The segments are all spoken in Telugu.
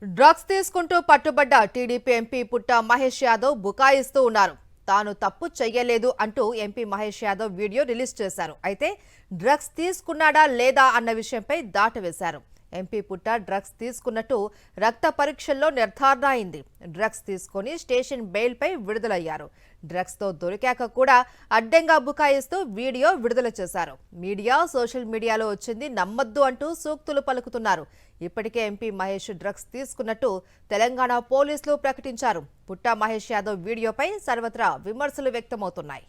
డ్రగ్స్ తీసుకుంటూ పట్టుబడ్డ టీడీపీ ఎంపీ పుట్ట మహేష్ యాదవ్ బుకాయిస్తూ ఉన్నారు. తాను తప్పు చెయ్యలేదు అంటూ MP Mahesh Yadav video release చేశారు. అయితే డ్రగ్స్ తీసుకున్నాడా లేదా అన్న విషయంపై దాటవేశారు. ఎంపీ పుట్ట డ్రగ్స్ తీసుకున్నట్టు రక్త పరీక్షల్లో నిర్ధారణ అయింది. డ్రగ్స్ తీసుకుని స్టేషన్ బెయిల్పై విడుదలయ్యారు. డ్రగ్స్తో దొరికాక కూడా అడ్డంగా బుకాయిస్తూ వీడియో విడుదల చేశారు. మీడియా సోషల్ మీడియాలో వచ్చింది నమ్మొద్దు అంటూ సూక్తులు పలుకుతున్నారు. ఇప్పటికే ఎంపీ మహేష్ డ్రగ్స్ తీసుకున్నట్టు తెలంగాణ పోలీసులు ప్రకటించారు. పుట్ట మహేష్ యాదవ్ వీడియోపై సర్వత్రా విమర్శలు వ్యక్తమవుతున్నాయి.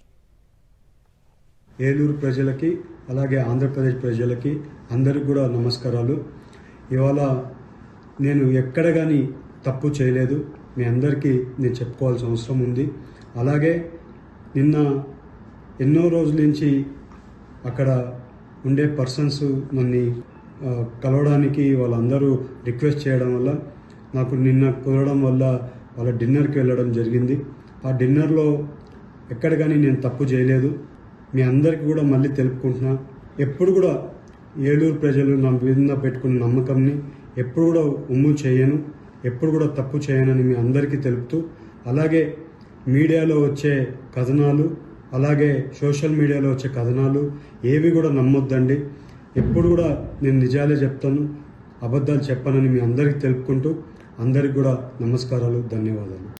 ఏలూరు ప్రజలకి అలాగే ఆంధ్రప్రదేశ్ ప్రజలకి అందరికి కూడా నమస్కారాలు. ఇవాళ నేను ఎక్కడ కానీ తప్పు చేయలేదు. మీ అందరికీ నేను చెప్పుకోవాల్సిన అవసరం ఉంది. అలాగే నిన్న ఎన్నో రోజుల నుంచి అక్కడ ఉండే పర్సన్స్ నన్ను కలవడానికి వాళ్ళందరూ రిక్వెస్ట్ చేయడం వల్ల నాకు నిన్న కుదరడం వల్ల వాళ్ళ డిన్నర్కి వెళ్ళడం జరిగింది. ఆ డిన్నర్లో ఎక్కడ కానీ నేను తప్పు చేయలేదు. మీ అందరికీ కూడా మళ్ళీ తెలుపుకుంటున్నా, ఎప్పుడు కూడా ఏలూరు ప్రజలు నా మీద పెట్టుకున్న నమ్మకంని ఎప్పుడు కూడా ఉమ్ము చేయను, ఎప్పుడు కూడా తప్పు చేయనని మీ అందరికీ తెలుపుతూ, అలాగే మీడియాలో వచ్చే కథనాలు అలాగే సోషల్ మీడియాలో వచ్చే కథనాలు ఏవి కూడా నమ్మొద్దండి. ఎప్పుడు కూడా నేను నిజాలే చెప్తాను, అబద్ధాలు చెప్పనని మీ అందరికీ తెలుపుకుంటూ అందరికి కూడా నమస్కారాలు, ధన్యవాదాలు.